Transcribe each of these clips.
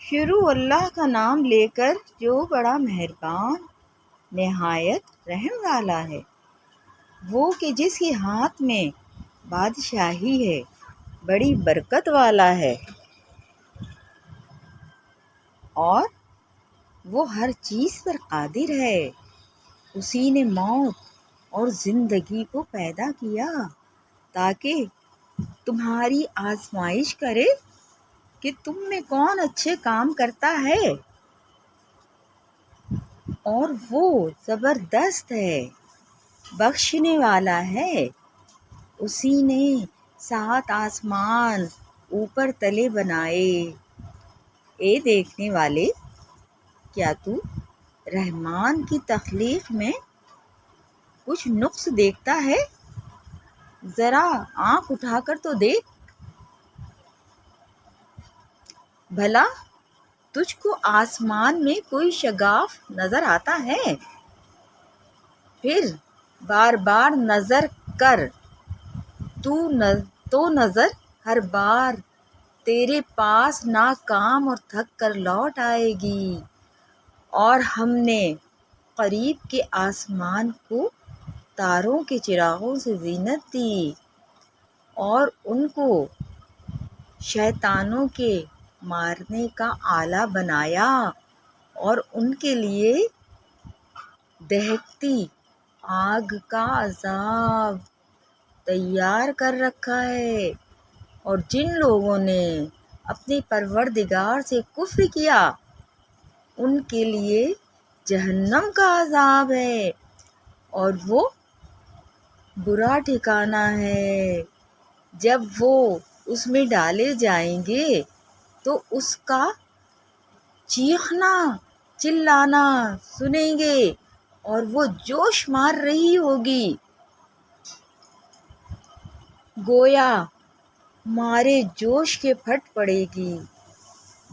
شروع اللہ کا نام لے کر جو بڑا مہربان نہایت رحم والا ہے، وہ کہ جس کے ہاتھ میں بادشاہی ہے، بڑی برکت والا ہے، اور وہ ہر چیز پر قادر ہے۔ اسی نے موت اور زندگی کو پیدا کیا تاکہ تمہاری آزمائش کرے کہ تم میں کون اچھے کام کرتا ہے، اور وہ زبردست ہے، بخشنے والا ہے۔ اسی نے 7 آسمان اوپر تلے بنائے۔ اے دیکھنے والے، کیا تو رحمان کی تخلیق میں کچھ نقص دیکھتا ہے؟ ذرا آنکھ اٹھا کر تو دیکھ، بھلا تجھ کو آسمان میں کوئی شگاف نظر آتا ہے؟ پھر بار بار نظر کر، تو نظر ہر بار تیرے پاس ناکام اور تھک کر لوٹ آئے گی۔ اور ہم نے قریب کے آسمان کو تاروں کے چراغوں سے زینت دی اور ان کو شیطانوں کے مارنے کا آلہ بنایا، اور ان کے لیے دہکتی آگ کا عذاب تیار کر رکھا ہے۔ اور جن لوگوں نے اپنے پروردگار سے کفر کیا، ان کے لیے جہنم کا عذاب ہے، اور وہ برا ٹھکانہ ہے۔ جب وہ اس میں ڈالے جائیں گے تو اس کا چیخنا چلانا سنیں گے، اور وہ جوش مار رہی ہوگی، گویا مارے جوش کے پھٹ پڑے گی۔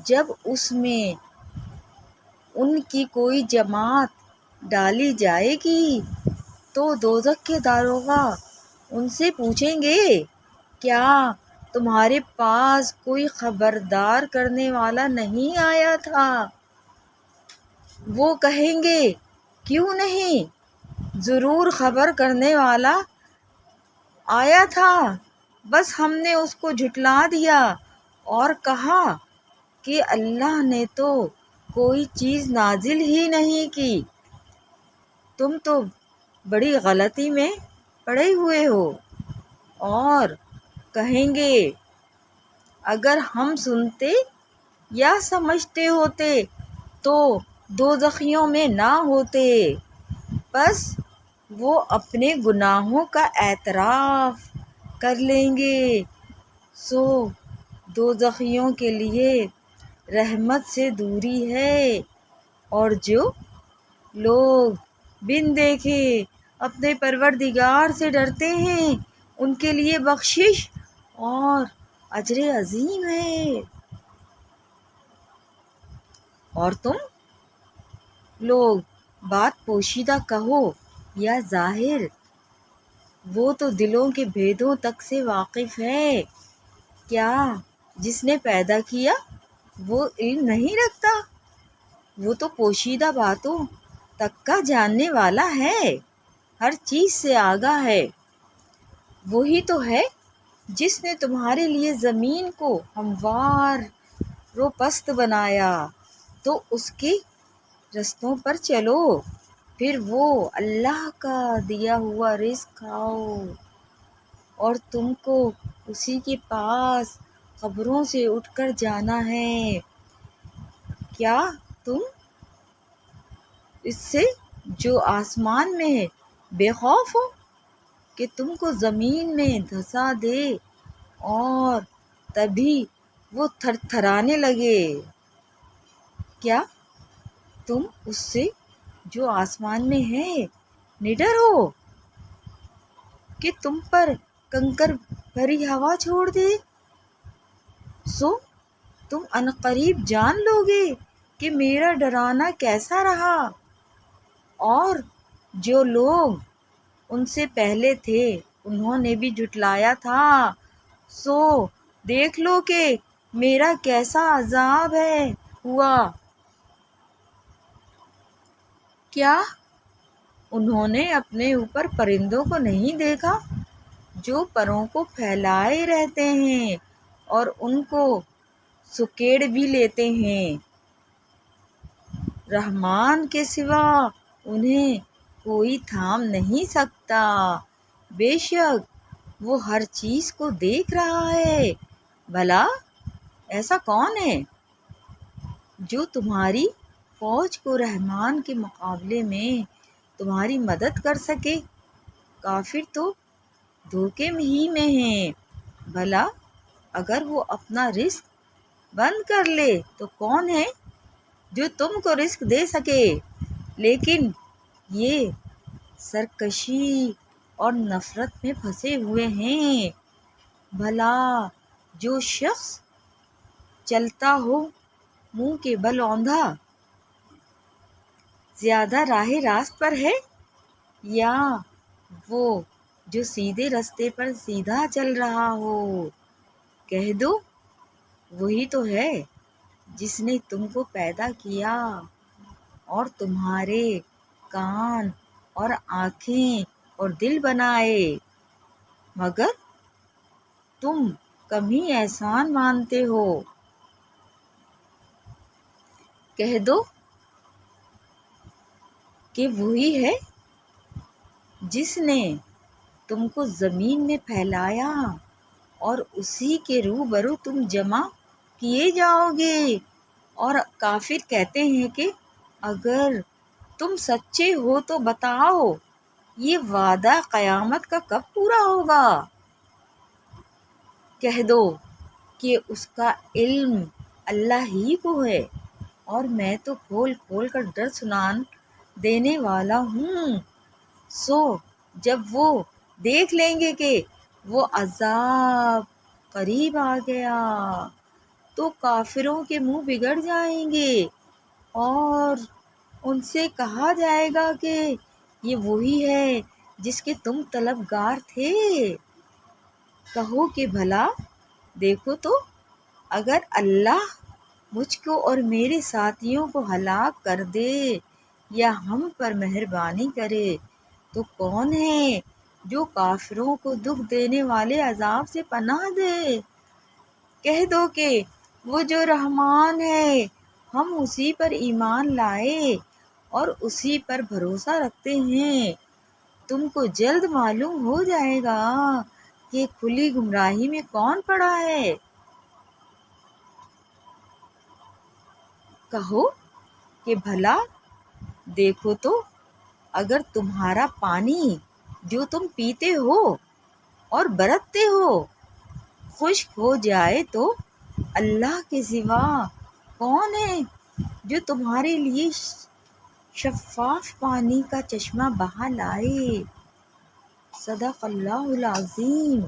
جب اس میں ان کی کوئی جماعت ڈالی جائے گی تو دوزخ کے داروغہ ان سے پوچھیں گے، کیا تمہارے پاس کوئی خبردار کرنے والا نہیں آیا تھا؟ وہ کہیں گے، کیوں نہیں، ضرور خبر کرنے والا آیا تھا، بس ہم نے اس کو جھٹلا دیا اور کہا کہ اللہ نے تو کوئی چیز نازل ہی نہیں کی، تم تو بڑی غلطی میں پڑے ہوئے ہو۔ اور کہیں گے، اگر ہم سنتے یا سمجھتے ہوتے تو دوزخیوں میں نہ ہوتے۔ پس وہ اپنے گناہوں کا اعتراف کر لیں گے، سو دوزخیوں کے لیے رحمت سے دوری ہے۔ اور جو لوگ بن دیکھے اپنے پروردگار سے ڈرتے ہیں، ان کے لیے بخشش اور اجر عظیم ہے۔ اور تم لوگ بات پوشیدہ کہو یا ظاہر، وہ تو دلوں کے بھیدوں تک سے واقف ہے۔ کیا جس نے پیدا کیا وہ علم نہیں رکھتا؟ وہ تو پوشیدہ باتوں تک کا جاننے والا ہے، ہر چیز سے آگاہ ہے۔ وہی تو ہے جس نے تمہارے لیے زمین کو ہموار و پست بنایا، تو اس کے رستوں پر چلو، پھر وہ اللہ کا دیا ہوا رزق کھاؤ، اور تم کو اسی کے پاس قبروں سے اٹھ کر جانا ہے۔ کیا تم اس سے جو آسمان میں ہے بے خوف ہو کہ تم کو زمین میں دھسا دے اور تبھی وہ تھر تھرانے لگے؟ کیا تم اس سے جو آسمان میں ہے نڈر ہو کہ تم پر کنکر بھری ہوا چھوڑ دے؟ سو تم عنقریب جان لو گے کہ میرا ڈرانا کیسا رہا۔ اور جو لوگ ان سے پہلے تھے انہوں نے بھی جھٹلایا تھا، سو دیکھ لو کہ میرا کیسا عذاب ہے۔ ہوا۔ کیا انہوں نے اپنے اوپر پرندوں کو نہیں دیکھا جو پروں کو پھیلائے رہتے ہیں اور ان کو سکیڑ بھی لیتے ہیں؟ رحمان کے سوا انہیں کوئی تھام نہیں سکتا۔ بے شک وہ ہر چیز کو دیکھ رہا ہے۔ بھلا ایسا کون ہے جو تمہاری فوج کو رحمان کے مقابلے میں تمہاری مدد کر سکے؟ کافر تو دھوکے ہی میں ہیں۔ بھلا اگر وہ اپنا رزق بند کر لے تو کون ہے جو تم کو رزق دے سکے؟ لیکن یہ سرکشی اور نفرت میں پھنسے ہوئے ہیں۔ بھلا جو شخص چلتا ہو منہ کے بل اوندھا زیادہ راہ راست پر ہے، یا وہ جو سیدھے رستے پر سیدھا چل رہا ہو؟ کہہ دو وہی تو ہے جس نے تم کو پیدا کیا اور تمہارے کان اور آنکھیں اور دل بنائے، مگر تم کم ہی احسان مانتے ہو۔ کہہ دو کہ وہی ہے جس نے تم کو زمین میں پھیلایا اور اسی کے روبرو تم جمع کیے جاؤ گے۔ اور کافر کہتے ہیں کہ اگر تم سچے ہو تو بتاؤ یہ وعدہ قیامت کا کب پورا ہوگا؟ کہہ دو کہ اس کا علم اللہ ہی کو ہے اور میں تو کھول کھول کر ڈر سنا دینے والا ہوں۔ سو جب وہ دیکھ لیں گے کہ وہ عذاب قریب آ گیا تو کافروں کے منہ بگڑ جائیں گے اور ان سے کہا جائے گا کہ یہ وہی ہے جس کے تم طلبگار تھے۔ کہو کہ بھلا دیکھو تو اگر اللہ مجھ کو اور میرے ساتھیوں کو ہلاک کر دے یا ہم پر مہربانی کرے تو کون ہے جو کافروں کو دکھ دینے والے عذاب سے پناہ دے؟ کہہ دو کہ وہ جو رحمان ہے ہم اسی پر ایمان لائے اور اسی پر بھروسہ رکھتے ہیں۔ تم کو جلد معلوم ہو جائے گا کہ کھلی گمراہی میں کون پڑا ہے۔ کہو کہ بھلا دیکھو تو اگر تمہارا پانی جو تم پیتے ہو اور برتتے ہو خشک ہو جائے تو اللہ کے سوا کون ہے جو تمہارے لیے شفاف پانی کا چشمہ بہا لائے۔ صدق اللہ العظیم۔